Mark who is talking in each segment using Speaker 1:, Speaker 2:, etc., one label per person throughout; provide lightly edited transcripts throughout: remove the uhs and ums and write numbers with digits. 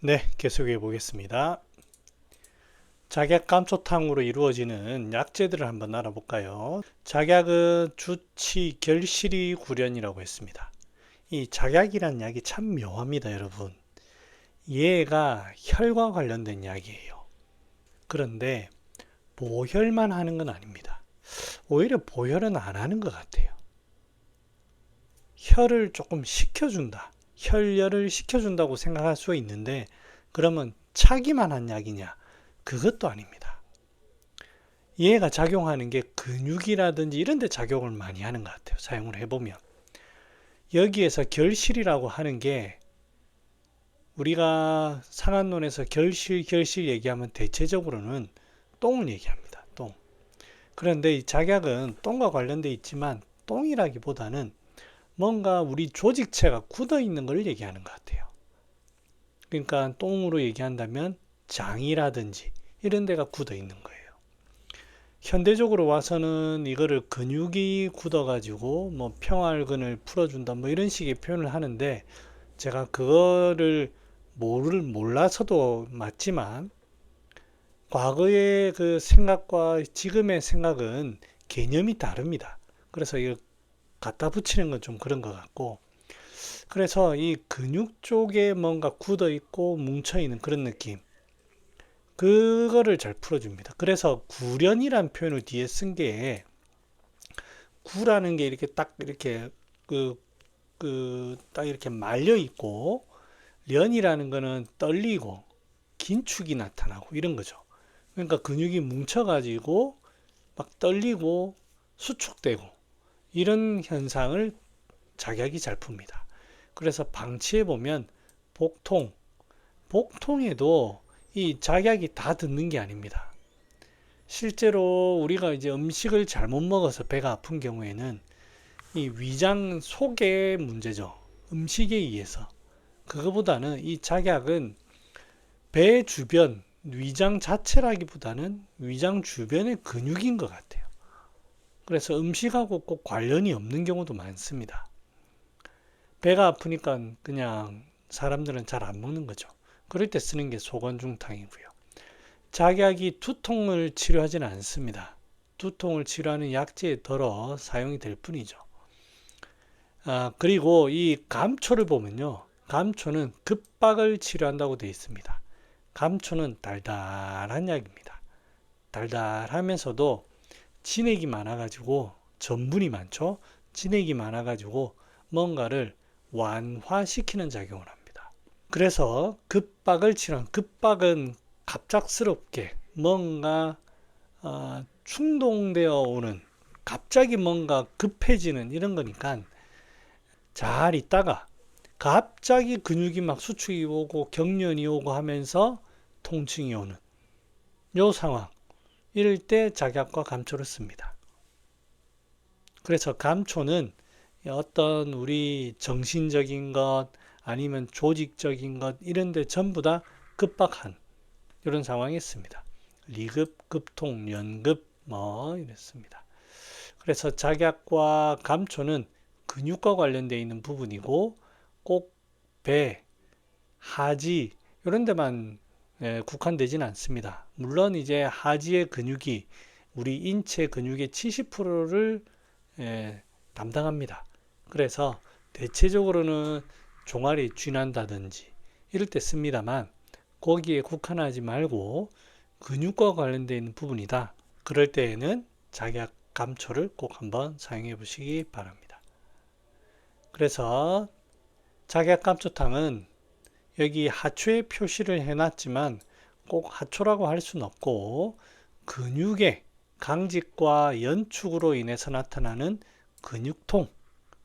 Speaker 1: 네, 계속해 보겠습니다. 작약감초탕으로 이루어지는 약재들을 한번 알아볼까요? 작약은 주치, 결실이 구련이라고 했습니다. 이 작약이라는 약이 참 묘합니다, 여러분. 얘가 혈과 관련된 약이에요. 그런데 보혈만 하는 건 아닙니다. 오히려 보혈은 안 하는 것 같아요. 혈을 조금 식혀준다. 혈열을 식혀준다고 생각할 수 있는데, 그러면 차기만 한 약이냐? 그것도 아닙니다. 얘가 작용하는 게 근육이라든지 이런 데 작용을 많이 하는 것 같아요. 사용을 해보면. 여기에서 결실이라고 하는 게 우리가 상한론에서 결실 얘기하면 대체적으로는 똥을 얘기합니다. 똥. 그런데 이 작약은 똥과 관련돼 있지만 똥이라기보다는 뭔가 우리 조직체가 굳어 있는 걸 얘기하는 것 같아요. 그러니까 똥으로 얘기한다면 장이라든지 이런 데가 굳어 있는 거예요. 현대적으로 와서는 이거를 근육이 굳어가지고 뭐 평활근을 풀어준다 뭐 이런 식의 표현을 하는데 제가 그거를 몰라서도 맞지만 과거의 그 생각과 지금의 생각은 개념이 다릅니다. 그래서 이거 갖다 붙이는 건 좀 그런 것 같고 그래서 이 근육 쪽에 뭔가 굳어 있고 뭉쳐 있는 그런 느낌 그거를 잘 풀어줍니다. 그래서 구련이란 표현을 뒤에 쓴 게 구라는 게 이렇게 딱 이렇게 딱 이렇게 말려 있고 련이라는 거는 떨리고 긴축이 나타나고 이런 거죠. 그러니까 근육이 뭉쳐가지고 막 떨리고 수축되고 이런 현상을 작약이 잘 풉니다. 그래서 방치해 보면 복통, 복통에도 이 작약이 다 듣는 게 아닙니다. 실제로 우리가 이제 음식을 잘못 먹어서 배가 아픈 경우에는 이 위장 속의 문제죠. 음식에 의해서. 그거보다는 이 작약은 배 주변, 위장 자체라기보다는 위장 주변의 근육인 것 같아요. 그래서 음식하고 꼭 관련이 없는 경우도 많습니다. 배가 아프니까 그냥 사람들은 잘 안 먹는 거죠. 그럴 때 쓰는 게 소관중탕이고요. 작약이 두통을 치료하지는 않습니다. 두통을 치료하는 약재에 덜어 사용이 될 뿐이죠. 그리고 이 감초를 보면요. 감초는 급박을 치료한다고 되어 있습니다. 감초는 달달한 약입니다. 달달하면서도 진액이 많아가지고 전분이 많죠. 진액이 많아가지고 뭔가를 완화시키는 작용을 합니다. 그래서 급박을 치료한 급박은 갑작스럽게 뭔가 충동되어 오는 갑자기 뭔가 급해지는 이런 거니까 잘 있다가 갑자기 근육이 막 수축이 오고 경련이 오고 하면서 통증이 오는 요 상황 이럴 때 작약과 감초를 씁니다. 그래서 감초는 어떤 우리 정신적인 것 아니면 조직적인 것 이런 데 전부 다 급박한 이런 상황이 있습니다. 리급, 급통, 연급 뭐 이랬습니다. 그래서 작약과 감초는 근육과 관련되어 있는 부분이고 꼭 배, 하지 이런 데만 국한되지는 않습니다. 물론 이제 하지의 근육이 우리 인체 근육의 70%를 담당합니다. 그래서 대체적으로는 종아리 쥐난다든지 이럴 때 씁니다만 거기에 국한하지 말고 근육과 관련되어 있는 부분이다. 그럴 때에는 작약 감초를 꼭 한번 사용해 보시기 바랍니다. 그래서 작약 감초탕은 여기 하초에 표시를 해놨지만 꼭 하초라고 할 수는 없고 근육의 강직과 연축으로 인해서 나타나는 근육통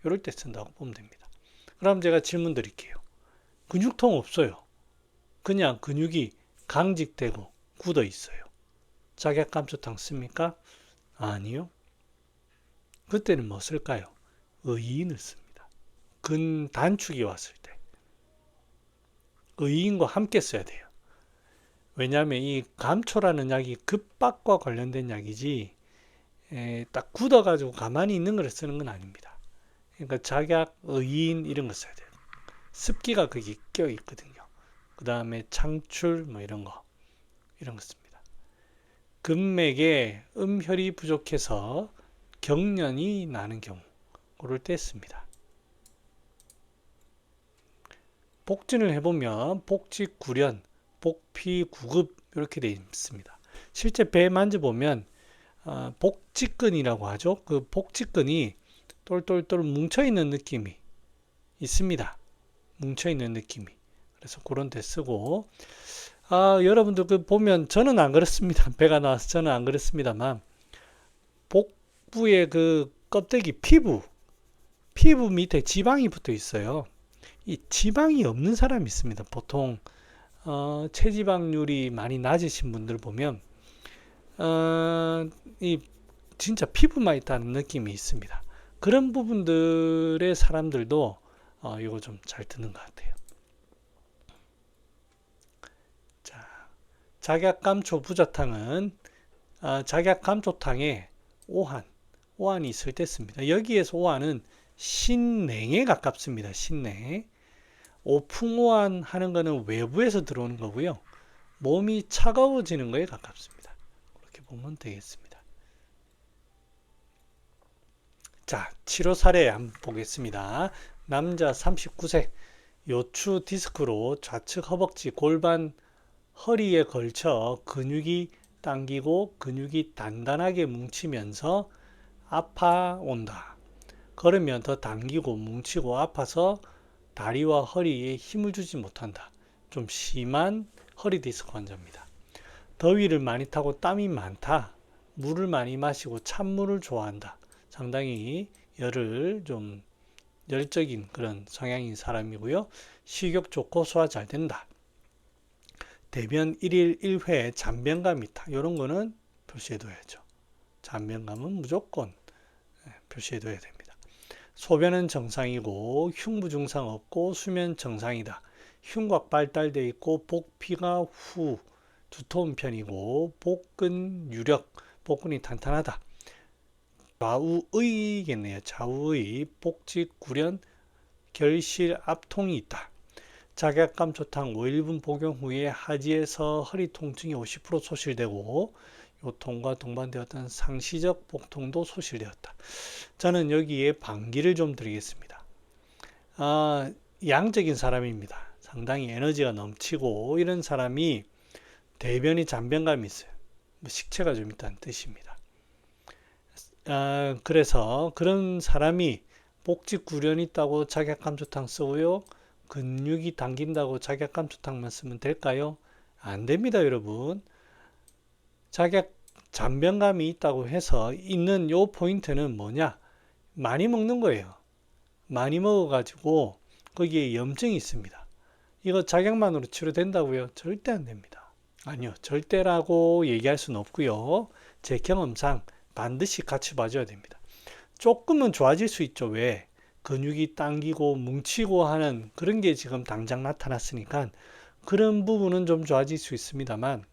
Speaker 1: 이럴 때 쓴다고 보면 됩니다. 그럼 제가 질문 드릴게요. 근육통 없어요. 그냥 근육이 강직되고 굳어 있어요. 작약감초탕 씁니까? 아니요. 그때는 뭐 쓸까요? 의인을 씁니다. 근단축이 왔을 때 의인과 함께 써야 돼요. 왜냐하면 이 감초라는 약이 급박과 관련된 약이지 딱 굳어가지고 가만히 있는 걸 쓰는 건 아닙니다. 그러니까 작약, 의인 이런 거 써야 돼요. 습기가 거기 껴 있거든요. 그 다음에 창출 뭐 이런 거 씁니다. 금맥에 음혈이 부족해서 경련이 나는 경우 그럴 때 씁니다. 복진을 해보면 복직구련, 복피구급 이렇게 되어 있습니다. 실제 배 만져보면 복직근이라고 하죠. 그 복직근이 똘똘똘 뭉쳐있는 느낌이 있습니다. 뭉쳐있는 느낌이. 그래서 그런 데 쓰고 여러분들 그 보면 저는 안 그렇습니다. 배가 나와서 저는 안 그렇습니다만 복부의 그 껍데기 피부 밑에 지방이 붙어 있어요. 이 지방이 없는 사람이 있습니다. 보통 체지방률이 많이 낮으신 분들 보면 이 진짜 피부만 있다는 느낌이 있습니다. 그런 부분들의 사람들도 이거 좀 잘 듣는 것 같아요. 자, 작약감초 부자탕은 작약감초탕에 오한이 있을 때 씁니다. 여기에서 오한은 신냉에 가깝습니다. 신냉. 오풍오한 하는 거는 외부에서 들어오는 거고요. 몸이 차가워지는 거에 가깝습니다. 그렇게 보면 되겠습니다. 자, 치료 사례 한번 보겠습니다. 남자 39세 요추 디스크로 좌측 허벅지, 골반, 허리에 걸쳐 근육이 당기고 근육이 단단하게 뭉치면서 아파온다. 걸으면 더 당기고 뭉치고 아파서 다리와 허리에 힘을 주지 못한다. 좀 심한 허리 디스크 환자입니다. 더위를 많이 타고 땀이 많다. 물을 많이 마시고 찬물을 좋아한다. 상당히 열적인 그런 성향인 사람이고요. 식욕 좋고 소화 잘 된다. 대변 1일 1회 잔변감이 있다. 이런 거는 표시해둬야죠. 잔변감은 무조건 표시해둬야 됩니다. 소변은 정상이고 흉부 증상 없고 수면 정상이다. 흉곽 발달되어 있고 복피가 후 두터운 편이고 복근 유력, 복근이 탄탄하다. 좌우의겠네요. 좌우의 복직구련 결실 압통이 있다. 작약감초탕 5일분 복용 후에 하지에서 허리 통증이 50% 소실되고 요통과 동반되었던 상시적 복통도 소실되었다. 저는 여기에 반기를 좀 드리겠습니다. 양적인 사람입니다. 상당히 에너지가 넘치고 이런 사람이 대변이 잔변감이 있어요. 식체가 좀 있다는 뜻입니다. 그래서 그런 사람이 복직구련이 있다고 작약감초탕 쓰고요. 근육이 당긴다고 작약감초탕만 쓰면 될까요? 안 됩니다, 여러분. 잔변감이 있다고 해서 있는 요 포인트는 뭐냐? 많이 먹는 거예요. 많이 먹어가지고 거기에 염증이 있습니다. 이거 작약만으로 치료된다고요? 절대 안 됩니다. 아니요, 절대라고 얘기할 수는 없고요. 제 경험상 반드시 같이 봐줘야 됩니다. 조금은 좋아질 수 있죠. 왜? 근육이 당기고 뭉치고 하는 그런 게 지금 당장 나타났으니까 그런 부분은 좀 좋아질 수 있습니다만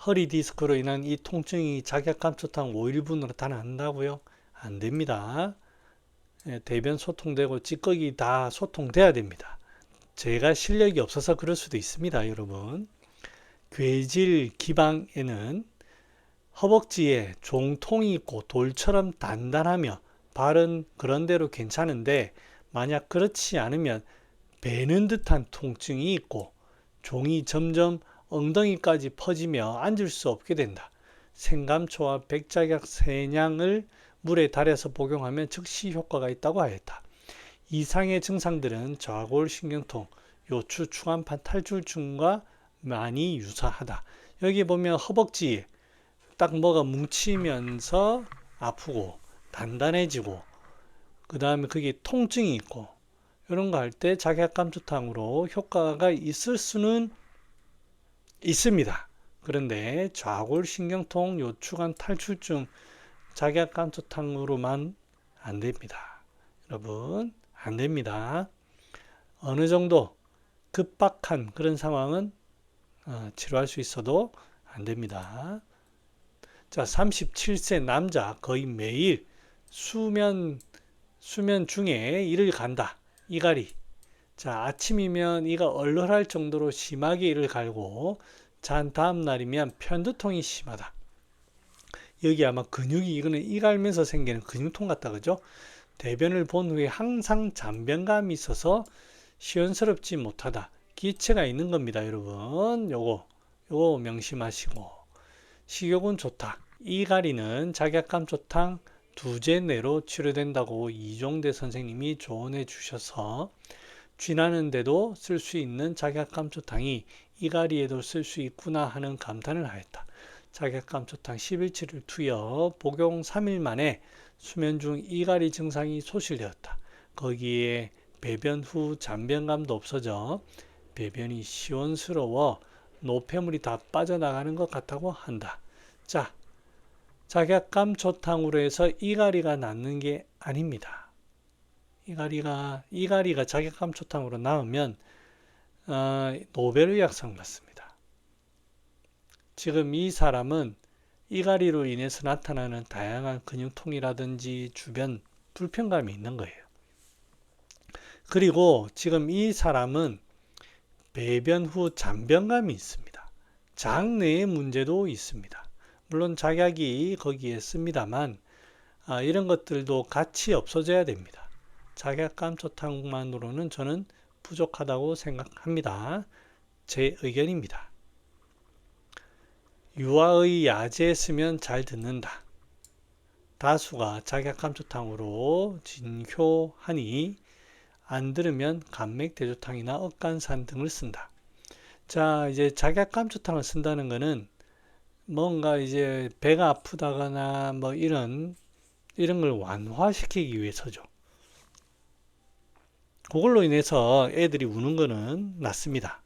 Speaker 1: 허리 디스크로 인한 이 통증이 작약감초탕 5일분으로 다 난다고요? 안 됩니다. 대변 소통되고 찌꺼기 다 소통돼야 됩니다. 제가 실력이 없어서 그럴 수도 있습니다, 여러분. 괴질 기방에는 허벅지에 종통이 있고 돌처럼 단단하며 발은 그런대로 괜찮은데 만약 그렇지 않으면 베는 듯한 통증이 있고 종이 점점 엉덩이까지 퍼지며 앉을 수 없게 된다. 생감초와 백작약 세냥을 물에 달여서 복용하면 즉시 효과가 있다고 하였다. 이상의 증상들은 좌골신경통, 요추, 추간판 탈출증과 많이 유사하다. 여기 보면 허벅지에 딱 뭐가 뭉치면서 아프고 단단해지고 그 다음에 그게 통증이 있고 이런 거 할 때 작약감초탕으로 효과가 있을 수는 있습니다. 그런데 좌골신경통, 요추간 탈출증 작약감초탕으로만 안 됩니다. 여러분, 안 됩니다. 어느 정도 급박한 그런 상황은 치료할 수 있어도 안 됩니다. 자, 37세 남자 거의 매일 수면 중에 일을 간다. 이갈이 자, 아침이면 이가 얼얼할 정도로 심하게 이를 갈고 잔 다음 날이면 편두통이 심하다. 여기 아마 근육이 이거는 이 갈면서 생기는 근육통 같다 그죠? 대변을 본 후에 항상 잔변감이 있어서 시원스럽지 못하다. 기체가 있는 겁니다, 여러분. 요거 명심하시고. 식욕은 좋다. 이갈이는 작약감초탕 2제 내로 치료된다고 이종대 선생님이 조언해 주셔서 쥐나는데도 쓸 수 있는 작약감초탕이 이갈이에도 쓸 수 있구나 하는 감탄을 하였다. 작약감초탕 10일치를 투여 복용 3일 만에 수면 중 이갈이 증상이 소실되었다. 거기에 배변 후 잔변감도 없어져 배변이 시원스러워 노폐물이 다 빠져나가는 것 같다고 한다. 자, 작약감초탕으로 해서 이갈이가 낫는 게 아닙니다. 이갈이가 작약감초탕으로 나으면 노벨의학상 받습니다. 지금 이 사람은 이갈이로 인해서 나타나는 다양한 근육통이라든지 주변 불편감이 있는 거예요. 그리고 지금 이 사람은 배변 후 잔변감이 있습니다. 장내의 문제도 있습니다. 물론 작약이 거기에 씁니다만 이런 것들도 같이 없어져야 됩니다. 작약감초탕만으로는 저는 부족하다고 생각합니다. 제 의견입니다. 유아의 야제에 쓰면 잘 듣는다. 다수가 작약감초탕으로 진효하니 안 들으면 감맥대조탕이나 억간산 등을 쓴다. 자, 이제 작약감초탕을 쓴다는 것은 뭔가 이제 배가 아프다거나 뭐 이런 걸 완화시키기 위해서죠. 그걸로 인해서 애들이 우는 거는 낫습니다.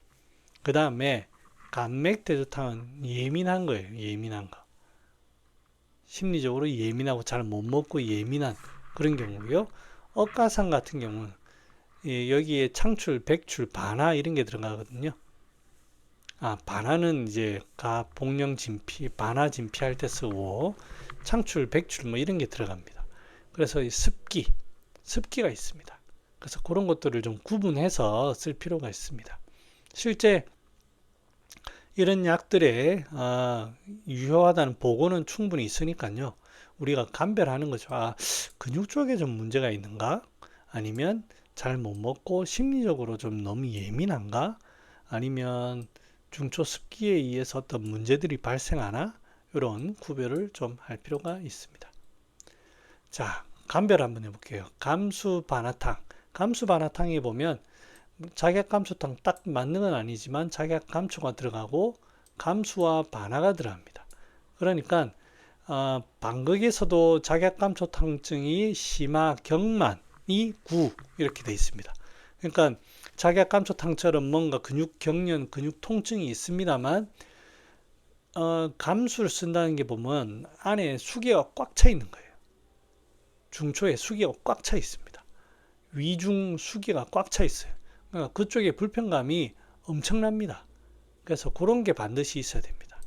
Speaker 1: 그 다음에 감맥대조탕은 예민한 거예요. 예민한 거. 심리적으로 예민하고 잘 못 먹고 예민한 그런 경우고요. 억가산 같은 경우는 여기에 창출, 백출, 반화 이런 게 들어가거든요. 반화는 이제 복령 진피, 반화 진피할 때 쓰고 창출, 백출 뭐 이런 게 들어갑니다. 그래서 이 습기가 있습니다. 그래서 그런 것들을 좀 구분해서 쓸 필요가 있습니다. 실제 이런 약들의 유효하다는 보고는 충분히 있으니까요. 우리가 감별하는 거죠. 근육 쪽에 좀 문제가 있는가? 아니면 잘 못 먹고 심리적으로 좀 너무 예민한가? 아니면 중초 습기에 의해서 어떤 문제들이 발생하나? 이런 구별을 좀 할 필요가 있습니다. 자, 감별 한번 해볼게요. 감수반화탕에 보면 작약감초탕 딱 맞는 건 아니지만 작약감초가 들어가고 감수와 반화가 들어갑니다. 그러니까 방극에서도 작약감초탕증이 심화, 경만이 9 이렇게 되어 있습니다. 그러니까 작약감초탕처럼 뭔가 근육 경련, 근육 통증이 있습니다만 감수를 쓴다는 게 보면 안에 수기가 꽉 차 있는 거예요. 중초에 수기가 꽉 차 있습니다. 위중 수기가 꽉 차 있어요. 그러니까 그쪽에 불편감이 엄청납니다. 그래서 그런 게 반드시 있어야 됩니다.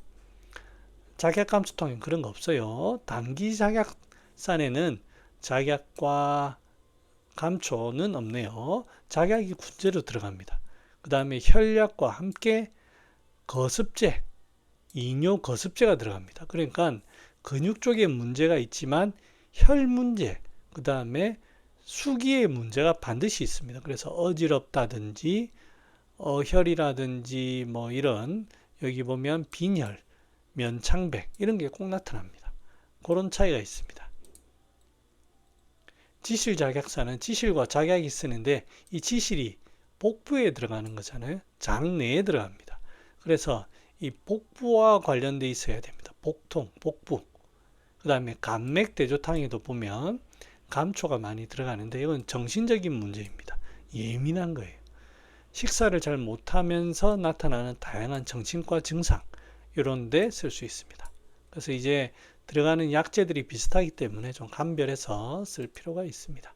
Speaker 1: 작약감초탕은 그런 거 없어요. 단기 작약산에는 작약과 감초는 없네요. 작약이 군제로 들어갑니다. 그 다음에 혈약과 함께 거습제, 이뇨 거습제가 들어갑니다. 그러니까 근육 쪽에 문제가 있지만 혈 문제, 그 다음에 수기의 문제가 반드시 있습니다. 그래서 어지럽다든지 혈이라든지 뭐 이런 여기 보면 빈혈, 면창백 이런 게 꼭 나타납니다. 그런 차이가 있습니다. 지실작약사는 지실과 작약이 쓰는데 이 지실이 복부에 들어가는 거잖아요. 장내에 들어갑니다. 그래서 이 복부와 관련돼 있어야 됩니다. 복통, 복부. 그 다음에 감맥대조탕에도 보면 감초가 많이 들어가는데 이건 정신적인 문제입니다. 예민한 거예요. 식사를 잘 못하면서 나타나는 다양한 정신과 증상 이런 데 쓸 수 있습니다. 그래서 이제 들어가는 약재들이 비슷하기 때문에 좀 감별해서 쓸 필요가 있습니다.